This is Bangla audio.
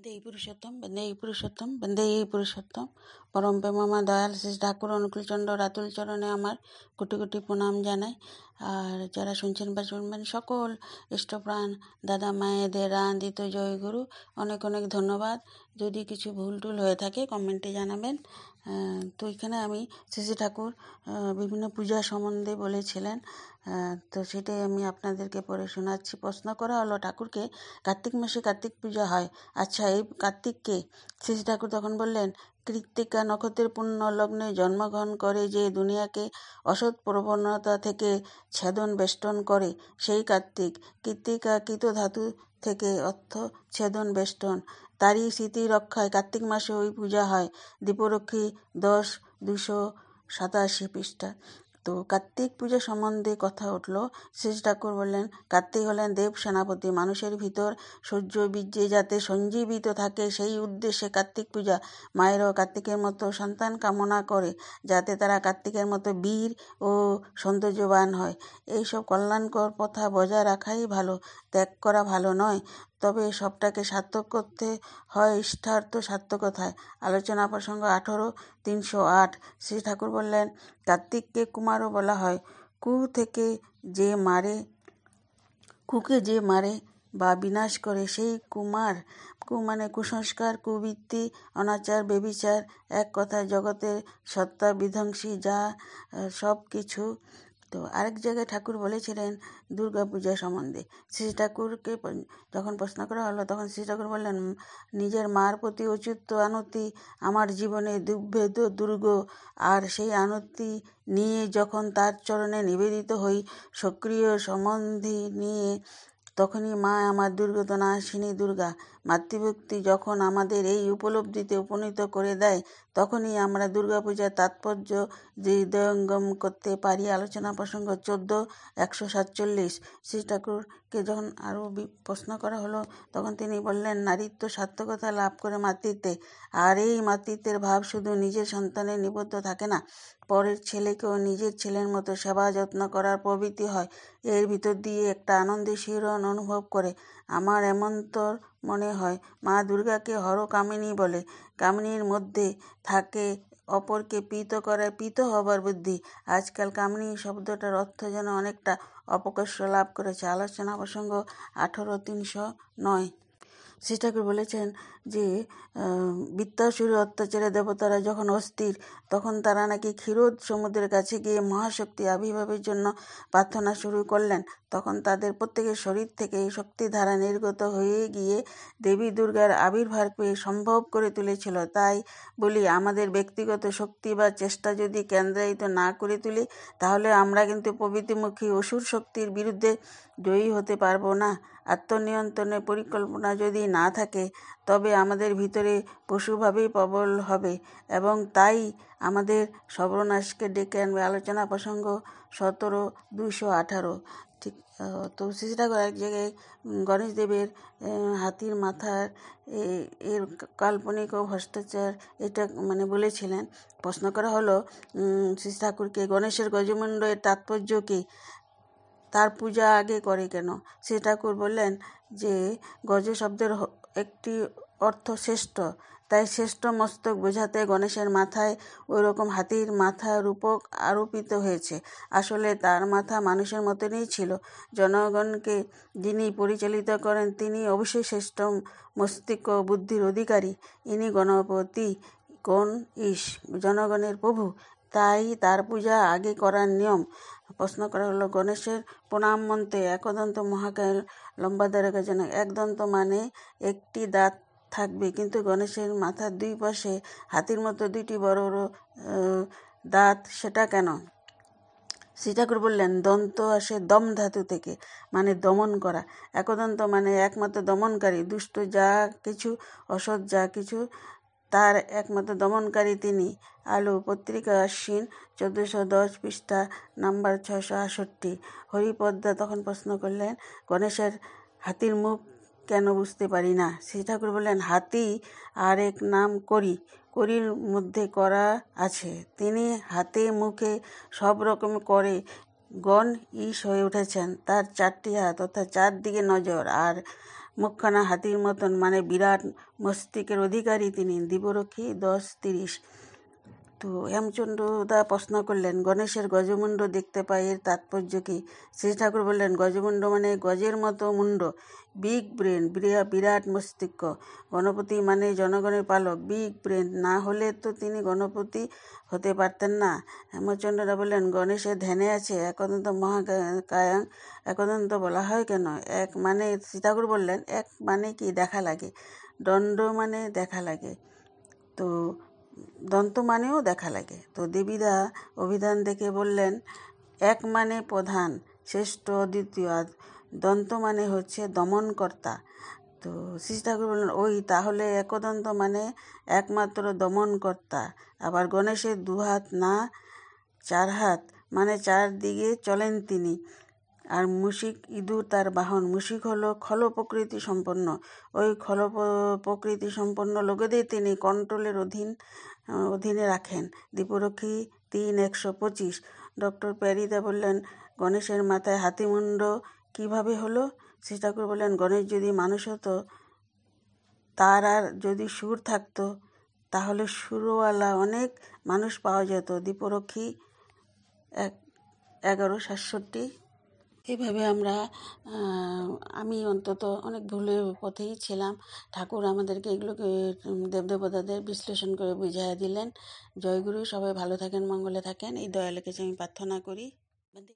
বন্দেই পুরুষোত্তম বন্দেই পুরুষোত্তম পরম প্রেমমা দয়াল শ্রী ঠাকুর অনুকূলচন্দ্র রাতুল চরণে আমার কোটি কোটি প্রণাম জানাই। আর যারা শুনছেন বা শুনবেন সকল ইষ্টপ্রাণ দাদা মায়েদের আনন্দিত জয় গুরু, অনেক অনেক ধন্যবাদ। যদি কিছু ভুল টুল হয়ে থাকে কমেন্টে জানাবেন। তো এখানে আমি শ্রী ঠাকুর বিভিন্ন পূজা সম্বন্ধে বলেছিলেন, তো সেটাই আমি আপনাদেরকে পড়ে শোনাচ্ছি। প্রশ্ন করা হলো, ঠাকুরকে কার্তিক মাসে কার্তিক পূজা হয়, আচ্ছা এই কার্তিককে? শ্রী ঠাকুর তখন বললেন, কৃত্তিকা নক্ষত্রের পূর্ণ লগ্নে জন্মগ্রহণ করে যে দুনিয়াকে অসৎ প্রবণতা থেকে ছেদন বেষ্টন করে সেই কার্তিক। কৃত্তিকা কৃত ধাতু থেকে অর্থ ছেদন বেষ্টন, তারই স্মৃতি রক্ষায় কার্তিক মাসে ওই পূজা হয়। দীপরক্ষী 10-287 পৃষ্ঠা। তো কার্তিক পূজা সম্বন্ধে কথা উঠল। শ্রী ঠাকুর বললেন, কার্তিক হলেন দেব সেনাপতি, মানুষের ভিতর সূর্য বীর্যে যাতে সঞ্জীবিত থাকে সেই উদ্দেশ্যে কার্তিক পূজা। মায়েরও কার্তিকের মতো সন্তান কামনা করে যাতে তারা কার্তিকের মতো বীর ও সৌন্দর্যবান হয়। এইসব কল্যাণকর প্রথা বজায় রাখাই ভালো, ত্যাগ করা ভালো নয়। তবে সবটাকে সার্থক করতে হয় ইষ্টার্থ সার্থকতায়। আলোচনা প্রসঙ্গ 18-308। শ্রী ঠাকুর বললেন, কার্তিককে কুমারও বলা হয়। কুকে যে মারে বা বিনাশ করে সেই কুমার। মানে কুসংস্কার, কুবৃত্তি, অনাচার, বেবিচার, এক কথায় জগতের সত্তা বিধ্বংসী যা সব কিছু। তো আরেক জায়গায় ঠাকুর বলেছিলেন দুর্গা পূজা সম্বন্ধে। শ্রী ঠাকুরকে যখন প্রশ্ন করা হলো তখন শ্রী ঠাকুর বললেন, নিজের মার প্রতি অচ্যুত আনতি আমার জীবনে দুর্ভেদ্য দুর্গ, আর সেই আনতি নিয়ে যখন তার চরণে নিবেদিত হই সক্রিয় সম্বন্ধী নিয়ে, তখনই মা আমার দুর্গত নাশিনী দুর্গা। মাতৃভক্তি যখন আমাদের এই উপলব্ধিতে উপনীত করে দেয় তখনই আমরা দুর্গাপূজার তাৎপর্য হৃদয়ঙ্গম করতে পারি। আলোচনা প্রসঙ্গ 14-147। শ্রী ঠাকুরকে যখন আরও প্রশ্ন করা হলো তখন তিনি বললেন, নারীত্ব সার্থকতা লাভ করে মাতৃত্বে। আর এই মাতৃত্বের ভাব শুধু নিজের সন্তানের নিবদ্ধ থাকে না, পরের ছেলেকেও নিজের ছেলের মতো সেবা যত্ন করার প্রবৃত্তি হয়। এর ভিতর দিয়ে একটা আনন্দের শিহরণ অনুভব করে। আমার এমনতর মনে হয় মা দুর্গাকে হর কামিনী বলে। কামিনীর মধ্যে থাকে অপরকে প্রীত করার প্রীত হবার বুদ্ধি। আজকাল কামিনী শব্দটার অর্থ যেন অনেকটা অপকর্ষ লাভ করেছে। আলোচনা প্রসঙ্গ 18-309। শ্রী ঠাকুর বলেছেন যে বৃত্তাসুরের অত্যাচারে দেবতারা যখন অস্থির তখন তারা নাকি ক্ষীরোদ সমুদ্রের কাছে গিয়ে মহাশক্তি আবির্ভাবের জন্য প্রার্থনা শুরু করলেন। তখন তাদের প্রত্যেকের শরীর থেকে এই শক্তিধারা নির্গত হয়ে গিয়ে দেবী দুর্গার আবির্ভাবকে সম্ভব করে তুলেছিল। তাই বলি, আমাদের ব্যক্তিগত শক্তি বা চেষ্টা যদি কেন্দ্রায়িত না করে তুলি তাহলে আমরা কিন্তু প্রবৃত্তিমুখী অসুর শক্তির বিরুদ্ধে জয়ী হতে পারবো না। আত্মনিয়ন্ত্রণের পরিকল্পনা যদি না থাকে তবে আমাদের ভিতরে পশুভাবেই প্রবল হবে এবং তাই আমাদের সর্বনাশকে ডেকে আনবে। আলোচনা প্রসঙ্গ 17-218। ঠিক। তো শ্রী ঠাকুর এক জায়গায় গণেশ দেবের হাতির মাথার এর কাল্পনিক ও ভ্রষ্টাচার এটা মানে বলেছিলেন। প্রশ্ন করা হলো শ্রী ঠাকুরকে, গণেশের গজমুণ্ড এর তাৎপর্য কী, তার পূজা আগে করে কেন? শ্রী ঠাকুর বললেন যে গজ শব্দের একটি অর্থ শ্রেষ্ঠ, তাই শ্রেষ্ঠ মস্তক বোঝাতে গণেশের মাথায় ওই রকম হাতির মাথা রূপক আরোপিত হয়েছে। আসলে তার মাথা মানুষের মতনই ছিল। জনগণকে যিনি পরিচালিত করেন তিনি অবশ্যই শ্রেষ্ঠ মস্তিষ্ক বুদ্ধির অধিকারী। ইনি গণপতি, গণ-ঈশ, জনগণের প্রভু, তাই তার পূজা আগে করার নিয়ম। প্রশ্ন করা হলো, গণেশের প্রণাম মন্ত্রে একদন্ত মহাকায় লম্বা দ্বারকাজনক। একদন্ত মানে একটি দাঁত থাকবে, কিন্তু গণেশের মাথার দুই পাশে হাতির মতো দুইটি বড় বড় দাঁত, সেটা কেন? শ্রী ঠাকুর বললেন, দন্ত আসে দম ধাতু থেকে, মানে দমন করা। একদন্ত মানে একমাত্র দমনকারী, দুষ্ট যা কিছু, অসৎ যা কিছু, তার একমাত্র দমনকারী তিনি। আলো পত্রিকা আশ্বিন 1410 পৃষ্ঠা নাম্বার 668। হরিপদদা তখন প্রশ্ন করলেন, গণেশের হাতির মুখ কেন বুঝতে পারি না? শ্রী ঠাকুর বললেন, হাতি আর এক নাম করি, করির মধ্যে করা আছে। তিনি হাতে মুখে সব রকম করে গণ ঈশ হয়ে উঠেছেন। তার 4টি হাত অর্থাৎ 4 দিকে নজর, আর মুখখানা হাতির মতন, মানে বিরাট মস্তিষ্কের অধিকারী তিনি। দীপরক্ষী 10:30। তো হেমচন্দ্রদা প্রশ্ন করলেন, গণেশের গজমুণ্ড দেখতে পাই, এর তাৎপর্য কী? শ্রী ঠাকুর বললেন, গজমুণ্ড মানে গজের মতো মুণ্ড, বিগ ব্রেন, বিরাট মস্তিষ্ক। গণপতি মানে জনগণের পালক, বিগ ব্রেন না হলে তো তিনি গণপতি হতে পারতেন না। হেমচন্দ্রদা বললেন, গণেশের ধ্যানে আছে, একদন্ত মহাকায়াং। একদন্ত বলা হয় কেন? এক মানে, শ্রী ঠাকুর বললেন, এক মানে কি? দেখা লাগে। দণ্ড মানে দেখা লাগে, তো দন্ত মানেও দেখা লাগে। তো দেবীদা অভিধান দেখে বললেন, এক মানে প্রধান, শ্রেষ্ঠ, অদ্বিতীয়, আর দন্ত মানে হচ্ছে দমনকর্তা। তো শ্রী ঠাকুর বললেন, ওই তাহলে একদন্ত মানে একমাত্র দমনকর্তা। আবার গণেশের 2 হাত না 4 হাত, মানে 4 দিকে চলেন তিনি। আর মুশিক ইঁদুর তার বাহন। মুশিক হলো খল প্রকৃতি সম্পন্ন। ওই খল প্রকৃতি সম্পন্ন লোকেদের তিনি কন্ট্রোলের অধীনে রাখেন। দীপরক্ষী 3:125। ডক্টর প্যারিদা বললেন, গণেশের মাথায় হাতিমুণ্ড কিভাবে হলো? শ্রী ঠাকুর বললেন, গণেশ যদি মানুষ হতো, তার আর যদি সুর থাকতো, তাহলে সুরওয়ালা অনেক মানুষ পাওয়া যেত। দীপরক্ষী 11:67। এইভাবে আমি অন্তত অনেক ভুলের পথেই ছিলাম। ঠাকুর আমাদেরকে এগুলোকে দেবদেবতাদের বিশ্লেষণ করে বুঝিয়ে দিলেন। জয়গুরু, সবাই ভালো থাকেন, মঙ্গলে থাকেন, এই দয়ালের কাছে আমি প্রার্থনা করি।